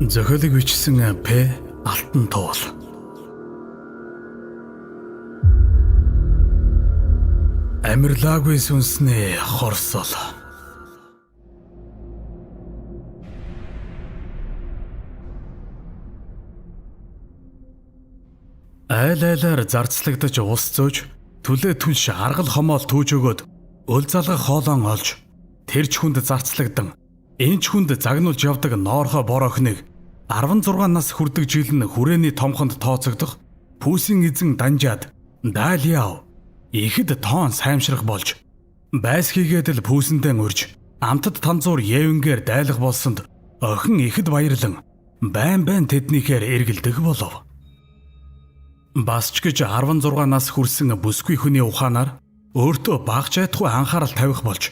Зохиолыг бичсэн П. Алтан туул. Амирлаагүй сүнснээ хорсол. Айл айлаар зарцлагдаж ус зөөж, түлээ түлш аргал хомоол түүж өгөөд, өл залгах хоолон олж, тэрч хүнд зарцлагдан, энч хүнд загнуулж явдаг ноорхоо борохныг 16 нас хүрдэг жил нь хүрээний томхонд тооцогдох пүүсийн эзэн Данжаад Даалиав ихэд тоон саймшрах болж байс хийгээд л пүүсэндээ урьж амтад танзуур Евенгээр дайлах болсонд охин ихэд баярлан байн тэднийхээр эргэлдэх болов. Бас ч гэж 16 нас хүрсэн бүсгүй хүний ухаанаар өөртөө багж айтгүй анхаарал тавих болж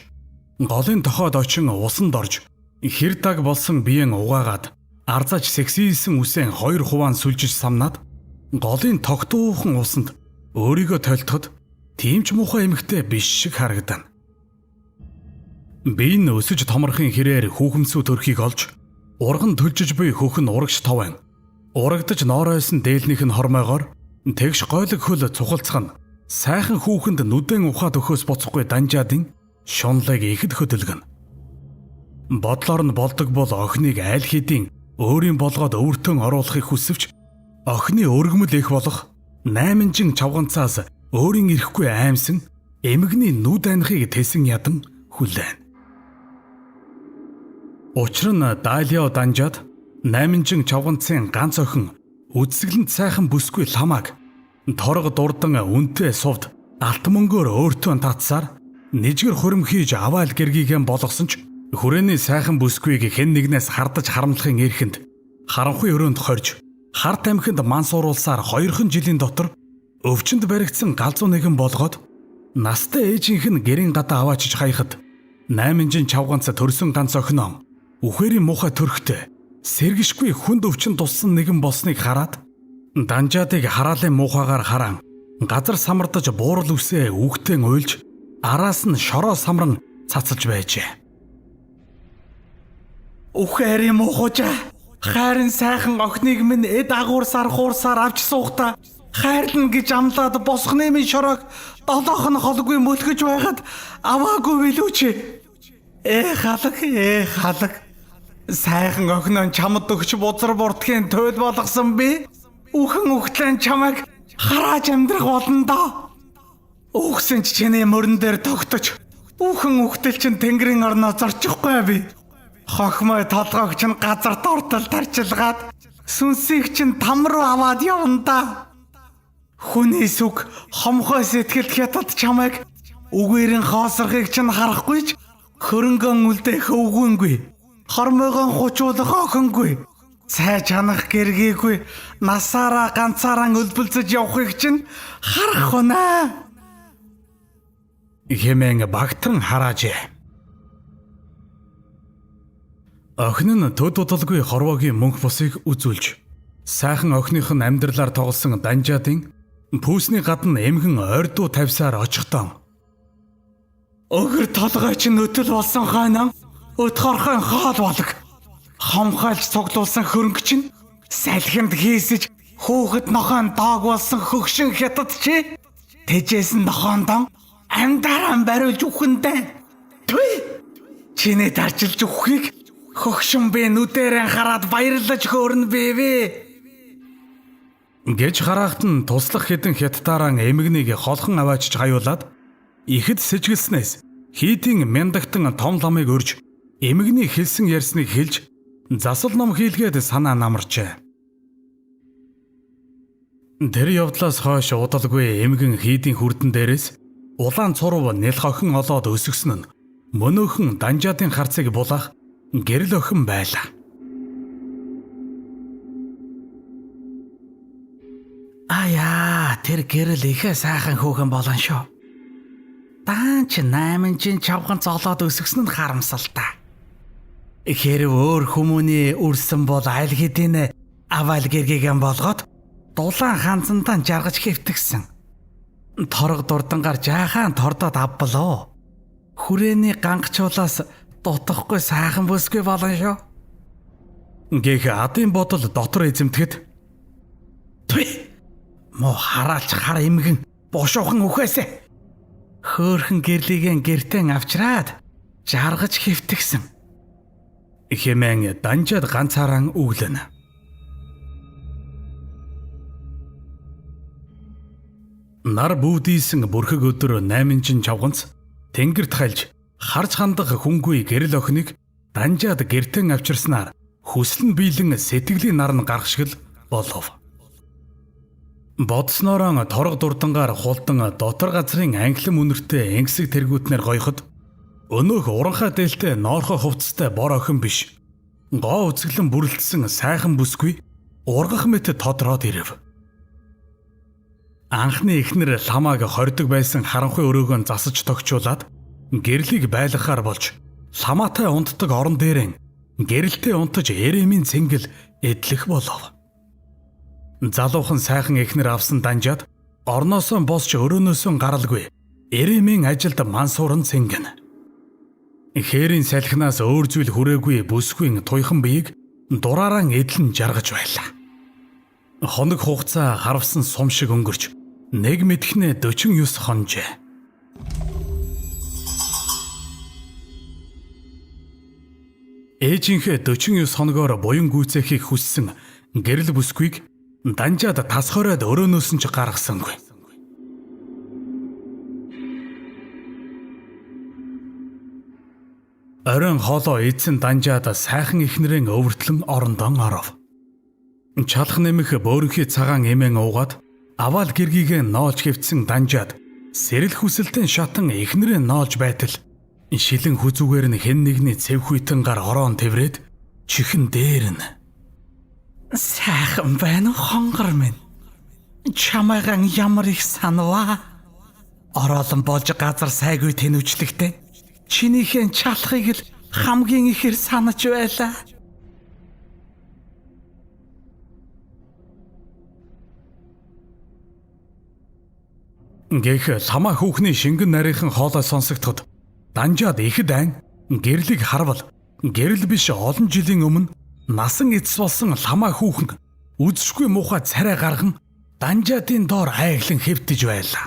голын тохоод очин усанд орж хэр даг болсон биеэн угаагаад арзаж сексийсэн үсээн 2 хуваан сүлжиж самнаад голын тогтуухан усанд өөрийгөө толтоход тийм ч муухай эмэгтэй биш шиг харагдана. Би энэ өсөж томорхын хэрээр хүүхэмсүү төрхийг олж урган төлжиж буй хөхн урагш товын урагдж нооройсон дээлнийх нь хормойгоор тэгш гойлог хөл цухалцах нь сайхан хүүхэнд нүдэн ухаад өхөөс боцохгүй Данжаадын шунлыг ихэд хөдөлгөн. Бодлоор нь болдог бол охиныг аль хэдийн өөрийн болгоод өвөртөн оруулахыг хүсвч охины өргөмөл их болох 8 жин чавганцаас өөрийн ирэхгүй аимсан эмэгний нүд анхыг тэсэн ядан хүлээн. Учир нь Даалио Данжаад 8 жин чавганцын ганц охин үдсгэлэнт сайхан бүсгүй ламаг торго дурдан үнтэй сувд алт мөнгөөр өөртөө татсаар нэжгэр хурим хийж аваал гэргийгэн болгосон ч хүрээний сайхан бүсгүйг хэн нэгнээс хардаж харамлахын эрхэнд харанхуй өрөөнд хорж харт амхинд мансууруулсаар 2 жилийн дотор өвчнөд баригдсан галзуу нэгэн болгоод настай ээжийнх нь гэрийн гадаа аваачиж хаяхад 8 жин чавганц төрсөн ганц охиноо үхэрийн муухай төрхтэй сэргишгүй хүнд өвчин туссан нэгэн болсныг хараад Данжаадыг хараалын муухайгаар хараан газар самардаж буурал үсээ үхтэн уйлж араас нь шороо самран цацалж байжээ. Үхэрийн муухайжаа хайрын сайхан охиныг минь эд агуурсаар хуурсаар авч суухдаа хайрлна гэж амлаад босхны минь шороог долоох нь холгүй мөлгөж байгаад аваагүй билүүч. Халаг сайхан охиноо чамд өгч бузар бурдхийн туйл болгосон би үхэн үхтлэн чамайг харааж амьдрах болно доо. Үхсэн ч чиний мөрөн дээр тогтож үхэн үхтэл чин тэнгэрийн орноо зорчихгүй би. Хохмой толгойг чин газар дортол тарчилгаад сүнсийг чин там руу аваад явна да. Хүний сүг хомхой сэтгэл хятад чамайг үгээрийн хоосрохыг чин харахгүй ч хөрөнгөн үлдэх өвгөнгүй. Хормойгон хучуулах охингүй. Цай чанах гэргийгүй насаараа ганцаараа өлбөлцөж явахыг чин харах хүнэ. Хэмээн багтран хараажээ. Охин нь төд удалгүй хорвоогийн мөнх бусыг үзүүлж сайхан охиных нь амьдралаар тоглосон Данжаадын пүүсний гадна эмгэн ойрдуу тавьсаар очихдоо өгөр толгой чинь өтөл болсон хойноо өтхорхон хоол болог хомхойлж цуглуулсан хөрөнгө чинь салхинд хийсэж хөөхд нохоон доог болсон хөгшин хятад чи тэжээсэн нохоондоо амдаран бариулж үхэндээ түй чиний дарчилж үххийг хөгшин би нүдэрэн хараад баярлаж хөөрнө бэвэ гэж харахт нь туслах хэдэн хятадаараа эмгэнийг холхон аваачиж хаюулаад ихэд сэжгэлснээс хийдийн мяндагтан том ламыг өрж эмгэний хэлсэн ярьсныг хэлж засал ном хийлгээд санаа намарчээ. Тэр явдлаас хойш удалгүй эмгэн хийдийн хүрдэн дээрээс улаан цурав нэлх охин олоод өсгсөн нь мөнөөхөн Данжаадын харцыг булаах гэрэл охин байлаа. Тэр гэрэл ихэ сайхан хүүхэн болон шүү. Даанч 8 жин чавхан золоод өсгсөн нь харамсалтай. Хэрв өөр хүмүүний үрсэн бол аль хэдийн аваал гэргийгэн болгоод дулаан ханзантаа жаргаж хэвтгсэн. Торго дурдангаар жаахан тордоод авбалоо. Хүрээний гангачуулаас дутахгүй сайхан бүсгүй болон шүү. Гэх адын бодол дотор эзэмтгэд "Түй! Мо хараач хар эмгэн бошуухан үхээсэ. Хөөхөн гэрлигийн гертэн авчраад жаргаж хэвтгсэн" хэмээн Данжаад ганцаараа үглэнэ. Нар бүүдийсэн бүрхэг өдөр 8 чавганц тэнгэрт хальж харж хандах хүнгүй гэрэл охиныг Данжаад гертэн авчирснаар хүсэл нь биелэн сэтгэлийн нар нь гаргашгил болов. Бодсноороо торго дурдангаар хулдан дотор газрын анхлан үнэртэй энгсэг тэргүүтнэр гойход өнөөх уранхай дээлтэй ноорхой хувцастай бор охин биш. Гоо үзэглэн бүрлдсэн сайхан бүсгүй ургах мэт тодроод ирэв. Анхны эхнэр ламааг хордог байсан харанхуй өрөөгөө засаж тогтчуулаад гэрлийг байлгахаар болж ламаатай унтдаг орон дээрэн гэрэлтэй унтаж Эремийн цэнгэл эдлэх болов. Залуухан сайхан эхнэр авсан Данжаад орноосоо босч өрөөнөөсөө гаралгүй Эремийн ажилд мансууран цэнгэн. Хээрийн салхинаас өөр зүйл хүрээгүй бүсгүй туйхан биеийг дураараа эдлэн жаргаж байлаа. Хоног хугацаа харвсан сум шиг өнгөрч нэг мэдхнээ 49 хонжээ. Ээжийнхээ 49 хоногоор буян гүйцэхийг хүссэн гэрэл бүсгүйг Данжаад тасхороод өрөөнөөс нь ч гаргасангүй. Оройн хоолоо эзэн Данжаад сайхан ихнэрийн өвөртлөн орондон оров. Чалх нэмэх бөөрийнхээ цагаан эмээн уугаад аваал гэргийгээ ноолж хэвтсэн Данжаад сэрэл хүсэлтэн шатан ихнэрээ ноолж байтал шилэн хүзүүгээр нь хэн нэгний цэв хүйтэн гар ороон тэврээд чихэн дээр нь "Сайхан байна уу хонгор минь? Чамайгаа ямар их санаваа. Ороолон болж газар сайгүй тэнүүчлэгтэй. Чинийхэн чалхыг л хамгийн ихээр санаж байлаа." Гэх ламаа хүүхний шингэн нарийнхан хоолой сонсогдоход Данжаад ихэд айн гэрлийг харвал гэрэл биш олон жилийн өмнө насан эцэс болсон ламаа хүүхэн үзшгүй муухай царай гарган Данжаадын доор айглан хэвтэж байлаа.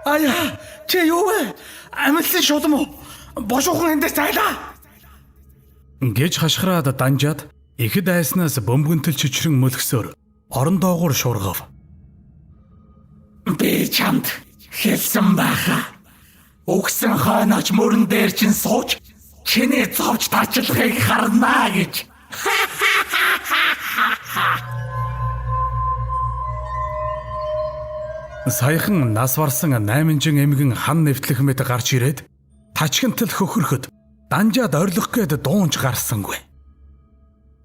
"Аяа, чи юу вэ? Амилсан шулам уу? Бошуухан эндээс зайлаа" гэж хашгираад Данжаад ихэд айснаас бөмбөгөнтөл чичрэн мөлгсөөр орон доогуур шуургав. "Би чамд хэлсэн байхаа. Өгсөн хойноч мөрөн дээр чинь сууж чиний зовж тарчлахыг харнаа гэж." Саяхан нас барсан 8 эмгэн хан нэвтлэх мэт гарч ирээд тачхинтал хөхөрөхөд Данжаад орилох гээд дуунж гарсангүй.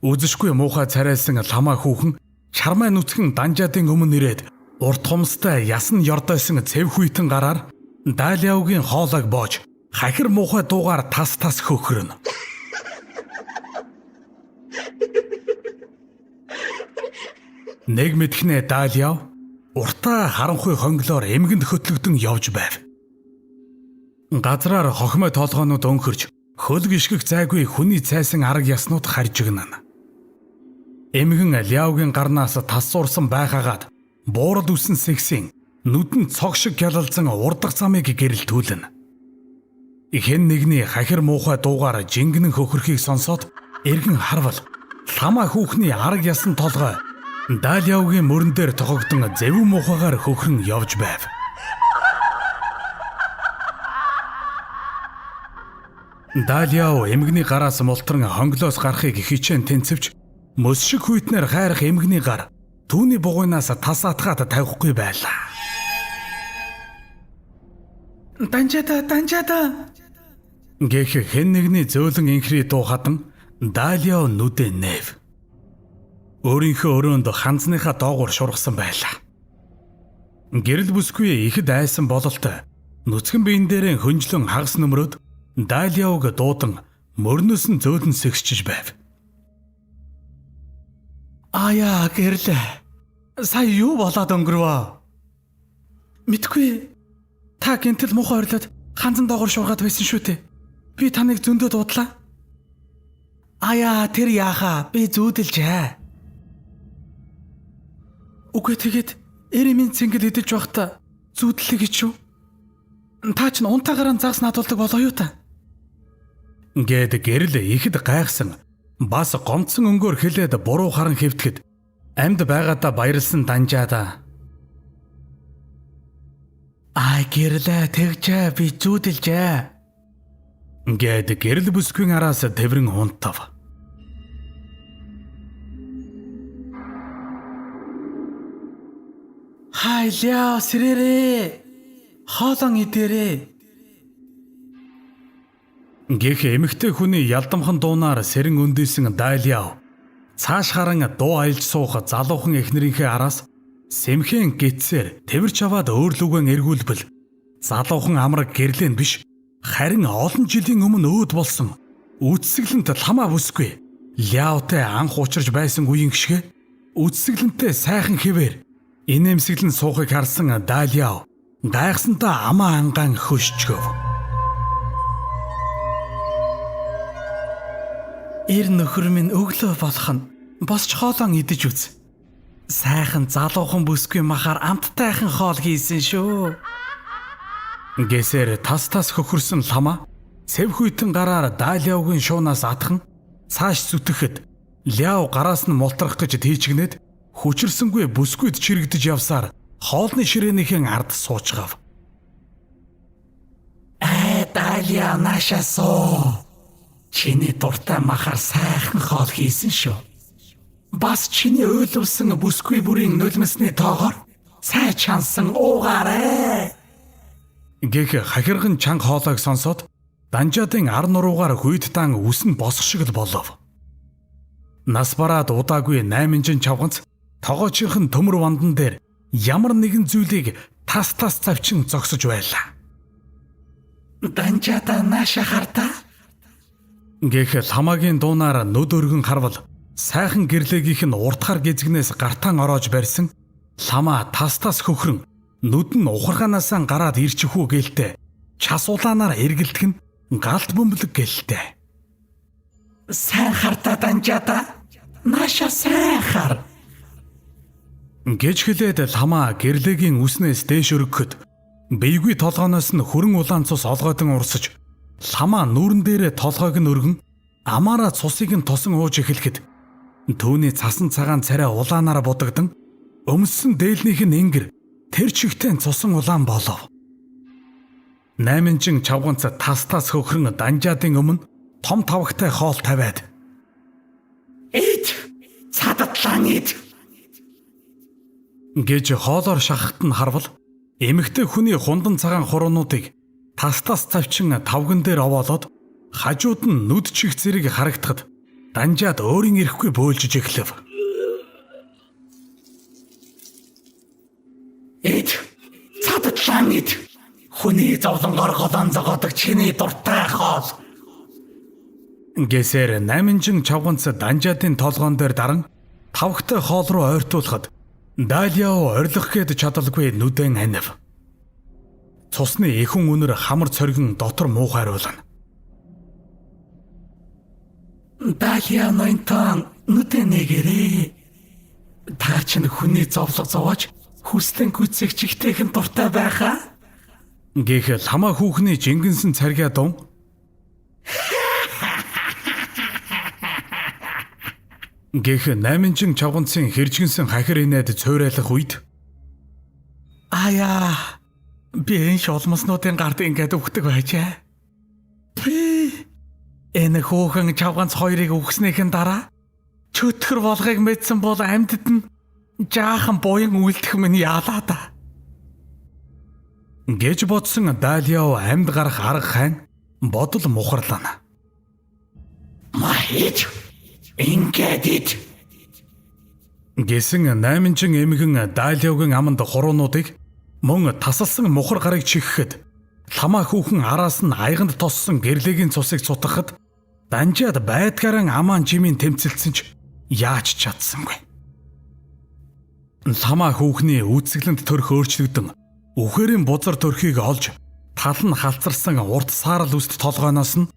Үзэшгүй муухай царайлсан ламаа хүүхэн чармай нүцгэн Данжаадын өмнө ирээд урт хумстай ясан ёрдойсон цэв хүйтэн гараар Даалиавгийн хоолойг боож хахир муухай дуугаар тас хөхрөнө. Нэг мэдхнээ Даалиав уртаа харанхуй хонглоор эмгэнд хөтлөгдөн явж байв. Газраар хохимой толгоонууд өнхөрч хөлг ишгэх зайгүй хүний цайсан арга яснууд харжигнана. Эмгэн Ляогийн гарнаас тас суурсан байгаагаад буурал үсэн сэгсийн нүдэн цог шиг гялалзан урдах замыг гэрэлтүүлнэ. Хэн нэгний хахир муухай дуугаар жингэнэн хөхрөхийг сонсоод эргэн харвал ламаа хүүхний арга ясан толгой Даалиавгийн мөрөн дээр тохогдсон зэвүү муухайгаар хөхрөн явж байв. Даалиав эмгний гараас мултран хонглоос гарахыг хичээн тэнцвч мөс шиг хүйтнэр хайрах эмгний гар түүний бугуйнаас тас атгаад тавихгүй байлаа. Данжаада гэх хэн нэгний зөөлөн инхри дуу хадан Даалиав нүдэ нээв. Өөрийнхөө өрөөнд ханзныхаа доогуур шургасан байлаа. Гэрэл бүсгүй ихэд айсан бололтой нүцгэн биен дээрээ хөнжлөн хагас нөмрөөд Даалиавг дуудан мөрнөөс нь зөөлөн сэгсчиж байв. "Аяа гэрлээ. Сая юу болоод өнгөрвөө?" "Мэдгүй. Та гинтэл муухай орлоод ханзан доогоор шуургаад байсан шүү дээ. Би таныг зөндөө дуудлаа. Аяа, тэр яахаа? Би зүүдэлжээ. Үгүй тэгээд эремийн цэнгэл идэж байхдаа зүүдлээ гэж юу? Та ч унтаагаар загас надуулдаг болоо юу та? Гэд гэрэл ихэд гайхсан. Бас гомцсон өнгөөр хэлээд буруу харан хэвтгэд амьд байгаадаа баярлсан Данжаада. Ай гэрлээ тэгжээ би зүүдэлжээ. Гэд гэрэл бүсгүй араас тэврэн унтав. Хайлаа сэрэрээ. Хоолон идэрээ. Гэх эмэгтэй хүний ялдамхан дуунаар сэрэн өндөөсөн Дайлиав цааш харан дуу аялж суух залуухан эхнэрийнхээ араас сэмхэн гитсээр тэрч аваад өөрлөгөө эргүүлбэл залуухан амраг гэрлэн биш харин олон жилийн өмнө өөд болсон үдсгэлэнт ламаа бүсгүй Ляотэй анх учирч байсан үеийн гişгэ үдсгэлэнтэй сайхан хэвээр инээмсэглэн суухыг харсан Дайлиав гайхсантаа амаа ангаан хөшчгөв. Эр нөхөр минь өглөө болох нь босч хоолон идэж үз. Сайхан залуухан бүсгүй махаар амттайхан хоол хийсэн шүү. Гэсээр тас хөхөрсөн ламаа цэвхүйтэн гараар Дайлиавгийн шуунаас атхан цааш зүтгэхэд Ляо гараас нь мултрах гэж тийчгнээд хүчрсэнгүй бүсгүйд чирэгдэж явсаар хоолны ширээнийхэн ард суучгав. Дайлиа нашасоо. Чиний дуртай махаар сайхан хоол хийсэн шүү. Бас чиний ойлвсан бүсгүй бүрийн нулимсны тоогоор сайн чансан уугаарэ. Гэх хахирган чанга хоолойг сонсоод Данжаадын ар нуруугаар хүйдтан үсэн босох шиг л болов. Нас бараад удаагүй 8 чавганц тогоочийнхэн төмөр вандан дээр ямар нэгэн зүйлийг тас завчин зогсож байлаа. Данжаада нааша хартаа. Гэх ламаагийн дуунаар нүд өргөн харвал сайхан гэрлэгийнх нь уртхаар гизгнээс гартаан ороож барьсан ламаа тас хөхрөн нүд нь ухарханаасаа гараад ирчихүү гэлтэй час улаанаар эргэлдэх нь галт бөмбөлөг гэлтэй. Сайн хартаа Данжаада. Нааша сайн хар. Гэж хэлээд ламаа гэрлэгийн үснээс дээш өргөхөд биегүй толгооноос нь хөрөн улаан цус олгойдон урсаж ламаа нүүрэн дээрээ толгойг нь өргөн амаараа цусыг нь тосон ууж эхлэхэд түүний цасан цагаан царай улаанаар будагдан өмссөн дээлнийх нь ингэр тэр чигтэн цусан улаан болов. 8 чавганц тас хөхрөн Данжаадын өмнө том тавхтай хоол тавиад "Эд цадатлан эд" гэж хоолоор шахахт нь харвал эмэгтэй хүний хундан цагаан хуруунуудыг тас тавчин тавган дээр овоолоод хажууд нь нүд чих зэрэг харагдахад Данжаад өөрийн ирэхгүй бөөлжиж эхлэв. "Эд цадатлан эд хүний зовлонгоор голон зогоодог чиний дуртай хоол" гэсээр 8 чавганц Данжаадын толгоон дээр даран тавхтай хоол руу ойртуулахад Дайлиав орилох гээд чадалгүй нүдэн анив. Цусны эхэн үнэр хамар цоргин дотор муухайруулна. Дайлиа ноёнтон нүдэнэгэрээ. Та ч хүний зовлог зовоож хүслэн гүцэх чигтэйхэн дуртай байхаа. Гэх ламаа хүүхний жингэнсэн царгиа дун. Гэх 8 чавганцын хэржгэнсэн хахир инээд цойрайлах үед "Аяа, би энэ шолмоснуудын гард ингээд өгдөг байжээ. Энэ хүүхэн чавганц хоёрыг өгснийхэн дараа чөтгөр болгыг мэдсэн бол амьдд нь жаахан буян үлдэх минь яалаа да" гэж бодсон Дайлиав амьд гарах арга хайн бодол мухарлана. "Маэж ингээд гэсэн 8 эмгэн Дайлиавгийн аманд хуруунуудыг мөн тасалсан мухар гарыг чихэхэд ламаа хүүхэн араас нь аяганд тоссон гэрлэгийн цусыг цутгахад Данжаад байдгаараа амаан жимийн тэмцэлсэн ч яаж чадсангүй. Ламаа хүүхний үдсгэлэнд төрх өөрчлөгдөн үхэрийн бузар төрхийг олж тал нь халцарсан урт саарал үст толгойноос нь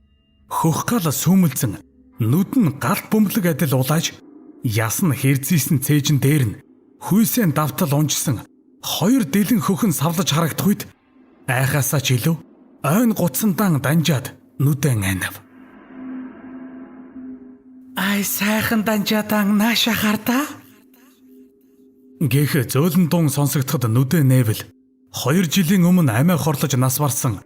Хөх гал сүмэлзэн нүд нь галт бөмбөлөг адил улааж яс нь хэрзийсэн цээжин дээр нь хүйсээ давтал унжсан хоёр дэлэн хөхн савлаж харагдах үед айхаасаа ч илүү ойн гуцсандан данжаад нүдэн анав. Ай сайхан данжаадан нааша хардаа. Гэх зөөлөн дун сонсогдоход нүдэ нээвэл 2 жилийн өмнө амиа хорлож нас барсан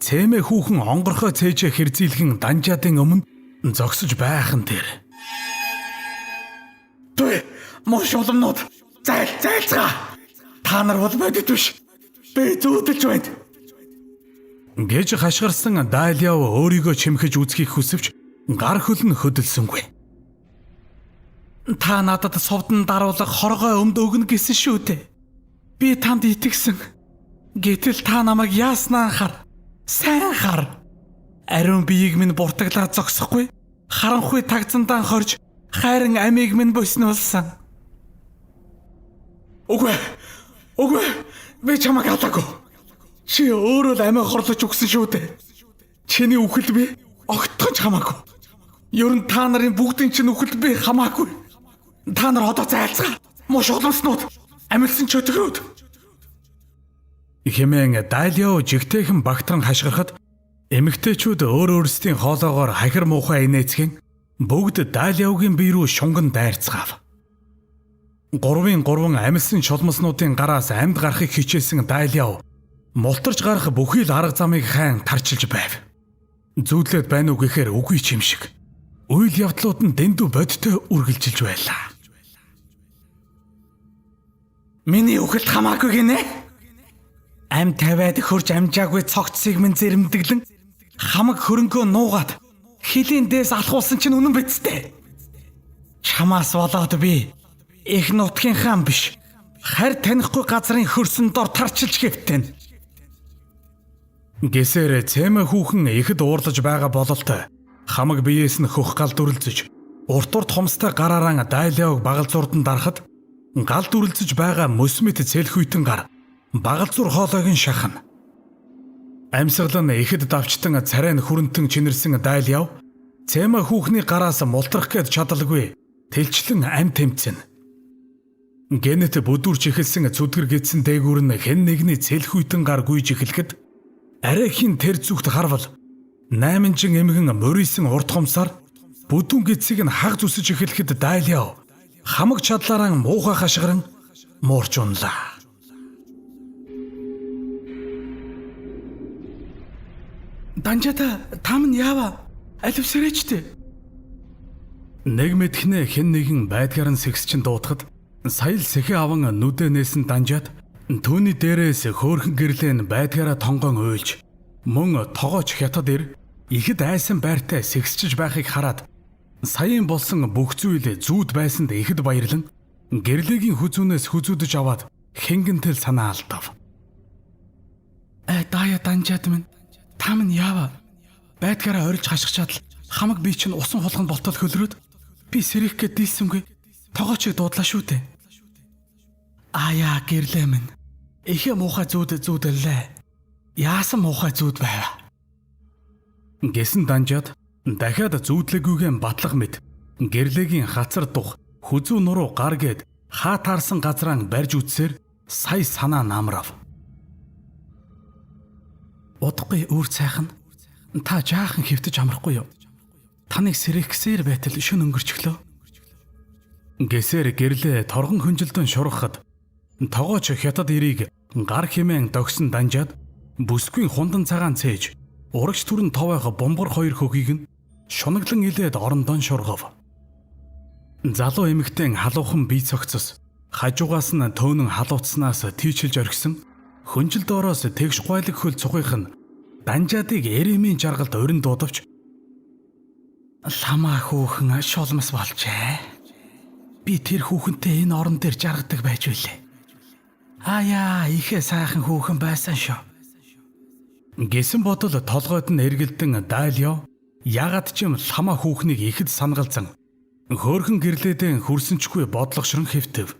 цэмэ хүүхэн онгорхой цээжээ хэрзийлгэн данжаадын өмнө зогсож байхан дээр. Тэ мош оломнууд зайлцгаа. Та нар бол бодит биш. Би зүудэлж байна. Гэж хашгирсан Дайлиав өөрийгөө чимхэж үзхийг хүсвч гар хөл нь хөдөлсөнгүй. Та надад совдон даруулах хоргой өмд өгнө гэсэн шүү дээ. Би танд итгэсэн. Гэтэл та намайг яаснаа хар. Сайн хар. Ариун биеийг минь буртаглаад зогсохгүй. Харанхуй тагцандан хорж хайран амийг минь боснуулсан. Үгүй. Би чамайг алдаагүй. Чи өөрөө л амиа хорлож өгсөн шүү дээ. Чиний үхэл би огтхож хамаагүй. Ер нь та нарын бүгдийн чинь үхэл би хамаагүй. Та нар одоо зайлцгаа. Мош олонснууд амилсан чөтгөрөөд. Хэмээн Дайлио жигтэйхэн багтран хашгирахад эмэгтэйчүүд өөр өөрсдийн хоолоогоор хахир муухай инээцгэн бүгд Дайлиогийн бие рүү шунган дайрцгаав. 3 амилсан шулмаснуудын гараас амьд гарахыг хичээсэн Дайлио мултарч гарах бүхий л арга замыг хайн тарчилж байв. Зүүдлээд байна уу гэхээр үгүй ч юм шиг. Үйл явдлууд нь дэндүү бодтой үргэлжилж байлаа. Миний үгэлт хамаагүй гинэ. Ам тавиад хөрж амжаагүй цогцсыг минь зэрэмдэглэн хамаг хөрөнгөө нуугаад хилийн дээс алхуулсан чинь үнэн бицтэй. Чамаас болоод би их нутгийн хаан биш. Харь танихгүй газрын хөрсөн дор тарчилж хэвтэн. Гэсээр цэмэ хүүхэн ихэд уурлаж байгаа бололтой хамаг биеэс нь хөх гал дүрлзэж урт хомстой гараараа Дайлиог багалзуурдан дарахад гал дүрлзэж байгаа мөсмөт цэлхүйтэн гар багалзуур хоолойг нь шахна. Амьсгал нь ихэд давчтан царай нь хүрэнтэн чинэрсэн Дайлиав цэмэ хүүхний гараас мултрах гээд чадалгүй тэлчлэн ам тэмцэн. Гэнэт бүдүүрч эхэлсэн цүдгэр гидсэн дээгүүр нь хэн нэгний цэлхүйтэн гар гүйж эхлэхэд арайхийн тэр зүгт харвал 8 жин эмгэн мөрийсэн урт хомсаар бүдүүн гидсийг нь хаг зүсэж эхлэхэд Дайлиав хамаг чадлаараа муухай хашгиран муурч унлаа. Данжата там нь яава аливсэрээчтэй. Нэг мэдхнэ хэн нэгэн байдгаар нь сэгсчин дуутахад сая л сэхэ аван нүдэ нээсэн Данжаад түүний дээрээс хөөрхөн гэрлэн байдгаараа тонгон уйлж мөн тогооч хятад ир ихэд айсан байртай сэгсчиж байхыг хараад саяын болсон бүх зүйл зүүд байсанд ихэд баярлан гэрлэгийн хүзүүнээс хүзүүдэж аваад хэнгэнтэл санаа алдав. Дая Данжаад минь там нь яава байдгаараа орилж хашгичаад л хамаг би чинь усан хулганд болтол хөлрөөд би сэрэх гээд дийлсэнгүй тогоочийг дуудлаа шүү дээ. Аяа гэрлээ минь ихэ муухай зүүдэллээ. Яасан муухай зүүд байва. Гэсэн Данжаад дахиад зүүдлэгүйгэн батлах мэд гэрлэгийн хацар дух хүзүү нуруу гар гээд хаа таарсан газраа барьж үтсээр сая санаа намрав. Удахгүй үр цайхан та жаахан хөвтөж амрахгүй юу? Таныг сэрэхсээр байтал шүн өнгөрчлөө. Гэсээр гэрлээ торгон хөнжилдөн шургахад тогооч хятад ирийг гар хэмээн догсон Данжаад бүсгүй хундан цагаан цээж урагш түрэн товойх бомбор 2 хөхийг нь шунаглан илээд орондон шургав. Залуу эмэгтэй халуухан бие цогцос хажуугаас нь төөнөн халууцснаас тийчилж орхисон хөнжил доороос тэгш гойлог хөл цухих нь Данжаадыг эремийн жаргалд урин дуудавч ламаа хүүхэн шулмас болжээ. Би тэр хүүхэнтэй энэ орон дээр жаргадаг байж билээ. Аяа ихэ сайхан хүүхэн байсан шүү. Гэсэн бодол толгойд нь эргэлдэн Дайлио ягаад ч юм ламаа хүүхнийг ихэд сангалзан хөөрхөн гэрлээдэн хөрсөнчгүй бодлогошрон хэвтэв.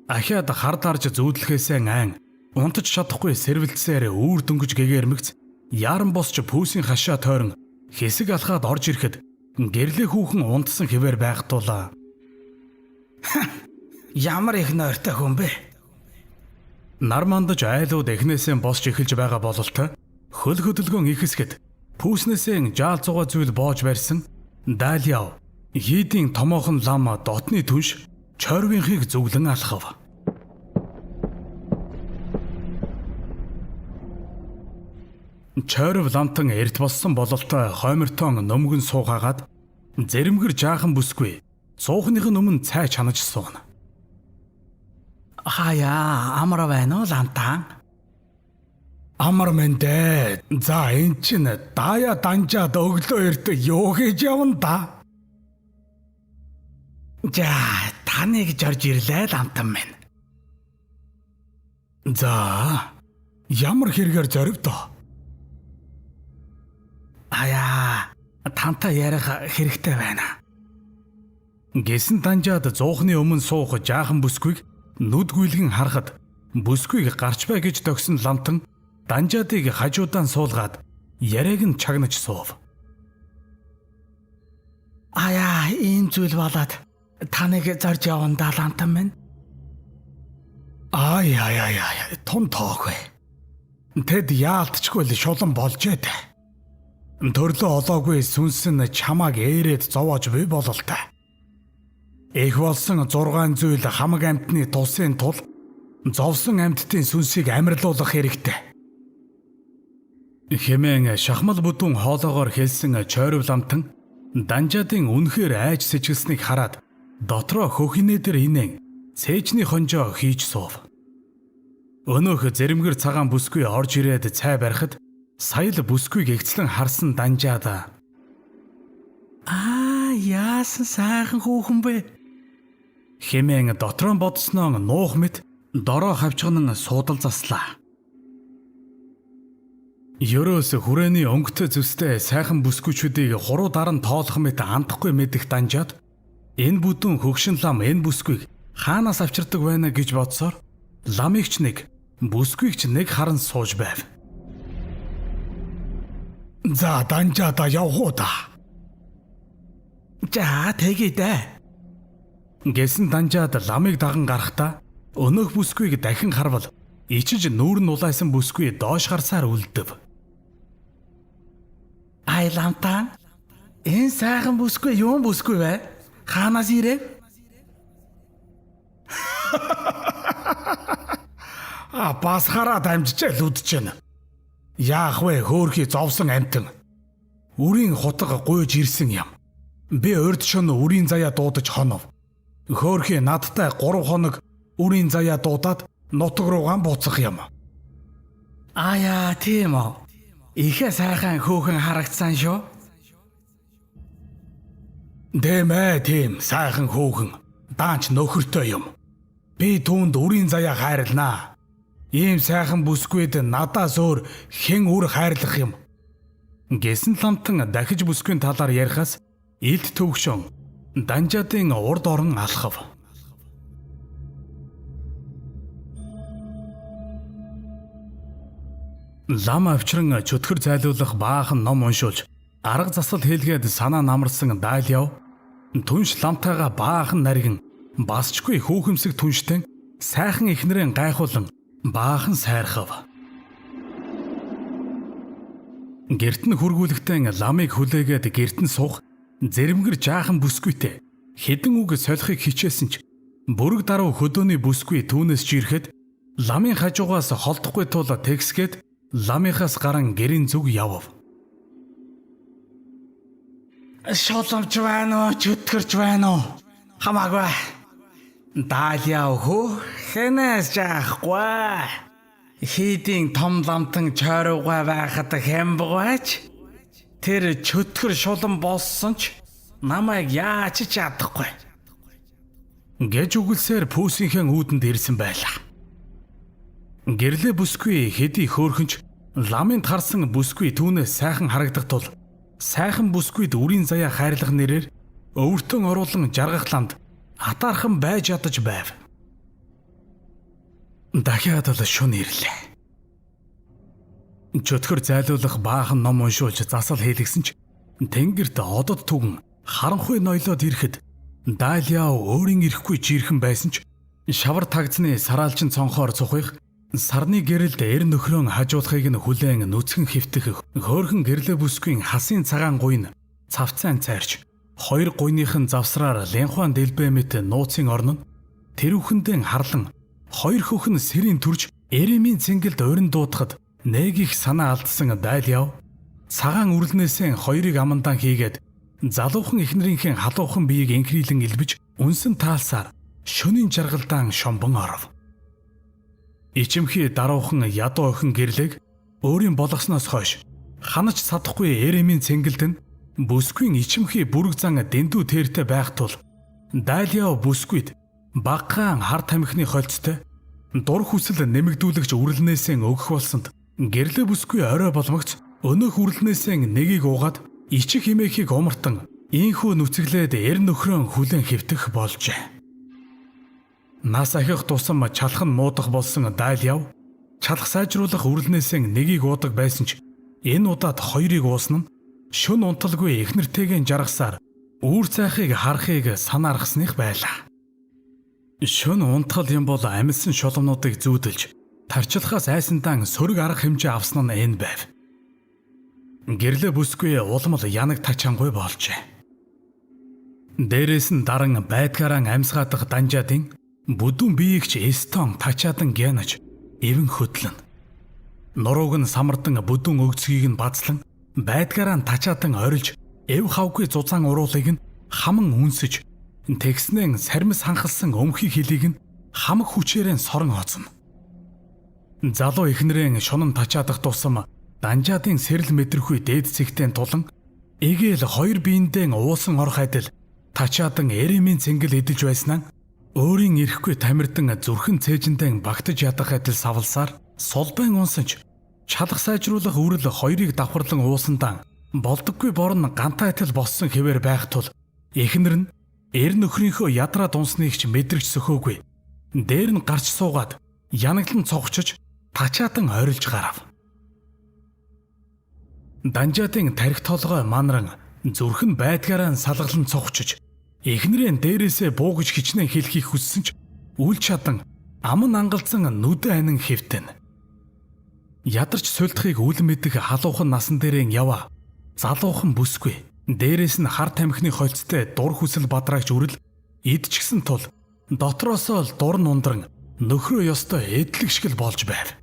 Ахиад хард харж зүүдлэхээсээ айн унтаж чадахгүй сэрвэлцээр үүр дөнгөж гээгэрмэгц яран босч пүүсийн хашаа тойрон хэсэг алхаад орж ирэхэд гэрлээ хүүхэн унтсан хэвээр байхтуулаа. Ямар их нойртой хүн бэ? Нар мандаж айлууд эхнээсээ босч эхэлж байгаа бололтой хөл хөдөлгөөн ихсгэд пүүснээсээ жаал зугаа зүйл боож барьсан Далиав хийдийн томоохон лам дотны түнш чойрвынхыг зүглэн алхав. Чойрв ламтан эрт болсон бололтой хоймертон нөмгөн суугаагаад зэрэмгэр жаахан бүсгүй цуухных нь өмнө цай чанаж сууна. Хаяа амар байна уу ламтан? Амар мэндэ. За эн чин даяа данжаад өглөө эрт юу хийж явна да? За таныг жорж ирлээ ламтан минь. За ямар хэрэгээр зоригдоо? Аяа тантай ярих хэрэгтэй байна. Гэсэн данжаад зуухны өмнө суух жаахан бүсгүйг нүд гүйлгэн харахад бүсгүйг гарч бай гэж төгсөн ламтан данжаадыг хажуудaan суулгаад яриаг нь чагнаж суув. Аяа ийм зүйл болоод таныг зорж явна да ламтан минь. Ай тун тоохгүй. Тэд яалтчгүй л шулан болжээ дээ. Төрлөө олоогүй сүнс нь чамааг ээрээд зовоож буй бололтой. Их болсон 6 зүйл хамаг амьтны тусын тул зовсон амьтдын сүнсийг амьрлуулах хэрэгтэй. Хэмээн шахмал бүдүүн хоолоогоор хэлсэн чойрв ламтан данжаадын үнэхээр айж сэжгэлснийг хараад дотроо хөхинээ дээр инээн цээжний хонжоо хийж суув. Өнөөх зэрэмгэр цагаан бүсгүй орж ирээд цай барихад сая л бүсгүйг эгцлэн харсан данжаада. Яасан сайхан хүүхэн бэ? Хэмээн дотроо бодсноо нуух мэт дороо хавчган суудал заслаа. Ерөөс хүрээний өнгөтэй зүстэй сайхан бүсгүйчүүдийг хуруу даран тоолох мэт андахгүй мэдэх данжаад энэ бүдүүн хөгшин лам энэ бүсгүйг хаанаас авчирдаг байна гэж бодсоор ламигч нэг бүсгүйгч нэг харан сууж байв. За данжаада явхуу да. За тэгээд гэсэн данжаад ламыг даган гарахдаа өнөөх бүсгүйг дахин харвал ичиж нүүр нь улайсан бүсгүй доош гарсаар үлдэв. Ай ламтан энэ сайхан бүсгүй юу бүсгүй вэ? Хаанаас ирэв? Бас хараад амжижээ л үдэж байна. Яах вэ хөөрхий зовсон амтан. Үрийн хутга гуйж ирсэн юм. Би урд шөнө үрийн заяа дуудаж хонов. Хөөрхий надтай 3 хоног үрийн заяа дуудаад нутаг руугаа буцах юм. Аяа тийм үү. Ихэ сайхан хөөхөн харагдсан шүү. Дэмэ тийм сайхан хөөхөн. Даанч нөхөртэй юм. Би түүнд үрийн заяа хайрлнаа. Ийм сайхан бүсгүйд надаас өөр хэн үр хайрлах юм. Гэсэн ламтан дахиж бүсгүйн талаар ярихаас илд төвөгшөн данжаадын урд орон алхав. Лам авчран чөтгөр зайлуулах баахан ном уншуулж арга засал хэлгээд санаа намарсан Далиав түнш ламтайгаа баахан нариган басчгүй хүүхэмсэг түнштэн сайхан эхнэрэн гайхуулан баахан сайрхав. Гэрт нь хургуулгатан ламыг хүлээгээд гэрт нь суух зэрэмгэр жаахан бүсгүйтэй хэдэн үг солихыг хичээсэн ч бүрэг даруй хөдөөний бүсгүй түүнээс жирэхэд ламын хажуугаас холдохгүй тул тэгсгээд ламынхаас гарan гэрийн зүг явв. Шоломж байна уу, чөтгөрч байна уу? Хамаагүй. Далиав хөө хэнээс жаахгүй. Хийдийн том ламтан чойруугаа байхад хямбгаач. Тэр чөтгөр шулан болсон ч намайг яаж ч чадахгүй. Гэж үгэлсээр пүүсийнхээ үүдэнд ирсэн байлаа. Гэрлээ бүсгүй хэдий хөөрхөнч ламын харсан бүсгүй түүнээс сайхан харагдах тул сайхан бүсгүйд үрийн заяа хайрлах нэрээр өвөртөн оруулан жаргах ламд атаархан байж ядаж байв. Дахиад л шөнө ирлээ. Чөтгөр зайлуулах баахан ном уншуулж засал хийлгсэн ч Тэнгэрт одод түгэн харанхуй ноёлоод ирэхэд Далиав өөрийн ирэхгүй жирхэн байсан ч шавар тагцны сараалчин цонхоор цухих сарны гэрэлд эр нөхрөө хажуулахыг нь хүлээн нүцгэн хөвтөх хөөрхөн гэрлэ бүсгүй хасын цагаан гуйн цавцаан цайрч хоёр гуйныхын завсраар лянхуан дэлбэ мэт нууцын орно нь тэрүүхэндээ харлан хоёр хөхн сэрийн төрж эремийн цэнгэлд орин дуутахад нэг их санаа алдсан Далиав цагаан үрлнээсээ хоёрыг амандан хийгээд залуухан эхнэрийнхээ халуухан биеийг энхрийлэн илбэж үнсэн таалсаар шөнийн жаргалдаан шомбон оров. Ичимхий даруухан ядуу охин гэрлэг өөрийн болгосноос хойш ханаж садахгүй эремийн цэнгэлд нь бүсгүйн ичимхий бүрэг зан дэндүү тэртэй байх тул Далиав бүсгүйд багахан хар тамхины холцтой дур хүсэл нэмэгдүүлэгч үрлнээсээ өгөх болсонд гэрлэ бүсгүй орой боломгц өнөөх үрлнээсээ нэгийг уугаад ичих химээхийг умартан ийхүү нүцгэлээд эр нөхрөө хүлэн хэвтэх болжээ. Нас ахих тусам чалхан муудах болсон Далиав чалх сайжруулах үрлнээсээ нэгийг уудаг байсан ч энэ удаад хоёрыг уусан нь шүн унталгүй эхнэртэйгээ жаргасаар үүр цайхыг харахыг санаарахсных байлаа. Шүн унтгал юм бол амьсан шоломнуудыг зүүдэлж тарчлахаас айсандан сөрөг арга хэмжээ авсан нь энэ байв. Гэрлэ бүсгүй улмал янаг тачаангүй болжээ. Дээрээс нь даран байдгаараа амьсгаадах Данжаадын бүдүүн биеигч Эстон тачаадан гянаж эвэн хөдлөн. Нурууг нь самардан бүдүүн өгцгийг нь бацлан байдгаараа тачаадан орилж эв хавгүй зузаан уруулыг нь хаман үнсэж тэгснэн сармис ханхалсан өмхий хилийг нь хамаг хүчээрэн сорон хооцно. Залуу эхнэрэн шунан тачаадах тусам Данжаадын сэрэл мэдрэхгүй дээд цэгтэн тулан эгээл хоёр биендээ уусан орох адил тачаадан эремийн цэнгэл эдэлж байснаа өөрийн ирэхгүй тамирдан зүрхэн цээжэндээ багтаж ядах адил савлсаар сулбайн унсанч чалах сайжруулах үрэл хоёрыг давхарлан уусандаа болдоггүй борн гантай адил боссон хэвээр байх тул эхнэр нь эр нөхрийнхөө ядраад унсныг ч мэдрэгч сөхөөгүй дээр нь гарч суугаад янаглан цогчож тачаадан орилж гарав. Данжаадын тарих толгой манран зүрхэн байдгаараа салгалан цогчож эхнэрээ дээрээсээ буугаж хичнээн хэлхийг хүссэн ч үл чадан аман ангалзан нүдэн анин хэвтэн. Ядарч сулдахыг үл мэдэх халуухан насан дээрээ яваа залуухан бүсгүй дээрээс нь хар тамхины холцтой дур хүсэл бадраагч үрэл идчихсэн тул дотроосоо л дур нундран нөхрөө ёстой эдлэг шиг л болж байв.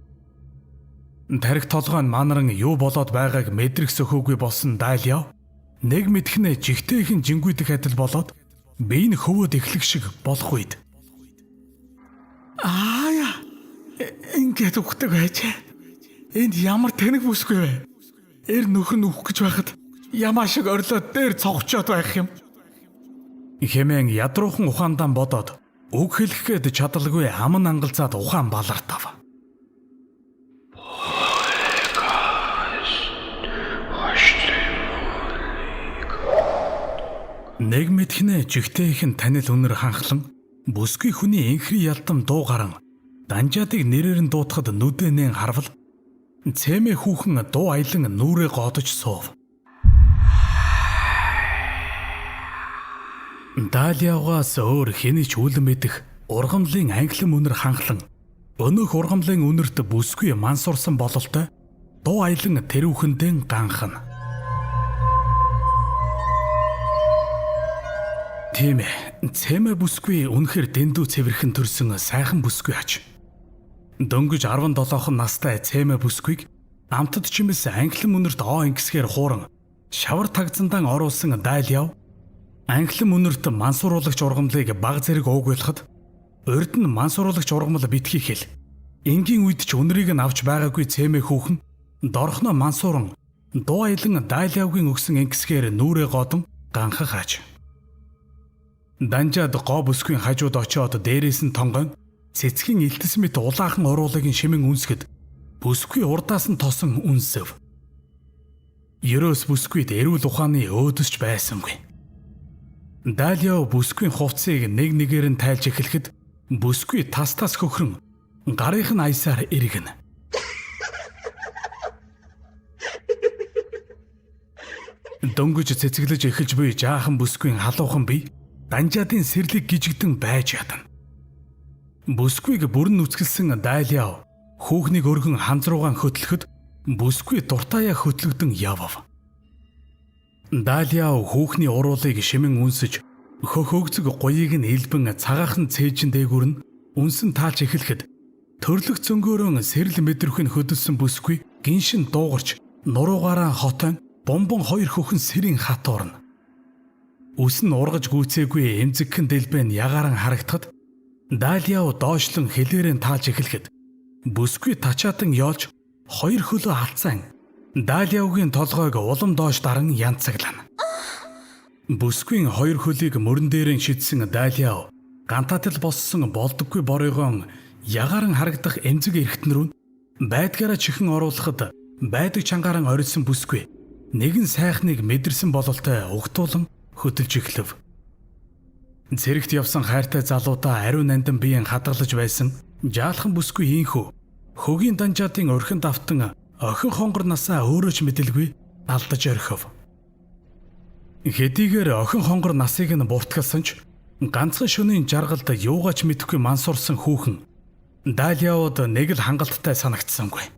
Тарих толгой нь манаран юу болоод байгааг мэдрэх сөхөөгүй болсон Далиав нэг мэдхнээ жигтэйхэн жингүйдэх адил болоод бие нь хөвөөд эхлэх шиг болох үед ингээд үхдэг байжээ. Энд ямар тэнэг бүсгүй вэ? Эр нөхөр нь үхэх гэж байхад ямаа шиг орлоод дээр цогчоод байх юм. Хэмээн ядруухан ухаандан бодоод үг хэлэхэд чадалгүй аман ангалзаад ухаан балартав. Нэг мэдхнээ жигтэйхэн танил үнэр ханхлан бүсгүй хүний энхри ялтам дуу гарan Данжаадыг нэрээр нь дуутахад нүдэнээ харвал цэмэ хүүхэн дуу аялан нүрээ годож суув. Далиавгаас өөр хэний ч үл мэдэх ургамлын англин үнэр ханхлан өнөөх ургамлын үнэрт бүсгүй мансурсан бололтой дуу аялан тэрүүхэндээ ганхан. Тийм ээ, цэмэ бүсгүй үнэхэр дэндүү цэвэрхэн төрсөн сайхан бүсгүй аж. Дөнгөж 17 настай цэмэ бүсгүйг амтд чимээс англин үнэрт оо ингэсгээр хууран шавар тагзандан оруулсан Далиав англин үнэрт мансууруулагч ургамлыг баг зэрэг уугуулахад урд нь мансууруулагч ургамал битгий хэл. Энгийн үед ч үнэрийг нь авч байгаагүй цэмэ хүүхэн дорхно мансууран дуу аялан Далиавгийн өгсөн ингэсгээр нүрээ годон ганхах аж. Данжаад гоо бүсгүй хажууд очиод дээрээс нь тонгон цэцгийн илтэс мэт улаахан уруулыг шимэн үнсгэд бүсгүй урдаас нь тосон үнсэв. Ерөөс бүсгүйд эрүүл ухааны өөдөсч байсангүй. Далиав бүсгүй хувцсыг нэг нэгээр нь тайлж эхлэхэд бүсгүй тас хөхрөн гарынх нь аясаар эргэнэ. Дөнгөж цэцэглэж эхэлж буй жаахан бүсгүйн халуухан бие Данжаадын сэрлэг гижигдэн байж ядна. Бүсгүйг бүрэн нүцгэлсэн Далиа хүүхнийг өргөн ханзруугаан хөтлөхөд бүсгүй дуртаяа хөтлөгдөн явав. Далиа хүүхний уруулыг шимэн үнсэж хөх өгзөг гоёыг нь илбэн цагаахан цээжин дээгүүр нь үнсэн таалж эхлэхэд төрлөх зөнгөөрөн сэрэл мэдрүүхийг хөдөлсөн бүсгүй гиншин дуугарч нуруугаараа хотон бомбон хоёр хөхөн сэрийн хатуурна. Үс нь ургаж гүйцээгүй эмзэгхэн дэлбэн ягааран харагдахад Далиа доошлон хэлээрэн таалж эхлэхэд бүсгүй тачаатан ёолж хоёр хөлөө алцсан Далиагийн толгойг улам доош даран янцаглана. Бүсгүйн хоёр хөлийг мөрөн дээрэн шидсэн Далиа гантатал боссон болдоггүй боройгоон ягааран харагдах эмзэг эргэтэн рүү байдгаараа чихэн оруулахад байдаг чангааран орилсон бүсгүй нэгэн сайхныг мэдэрсэн бололтой угтуулан хөдөлж эхлэв. Зэрэгт явсан хайртай залуудаа ариун нандин биеийн хадгалж байсан жаалхан бүсгүй ийхүү хөгийн Данжаадын орхинд автан охин хонгор насаа өөрөө ч мэдэлгүй алдаж орхив. Хэдийгээр охин хонгор насыг нь буртгалсан ч ганцхан шөнийн жаргалд юугаач мэдэхгүй мансуурсан хүүхэн Далиауд нэг л хангалттай санагдсангүй.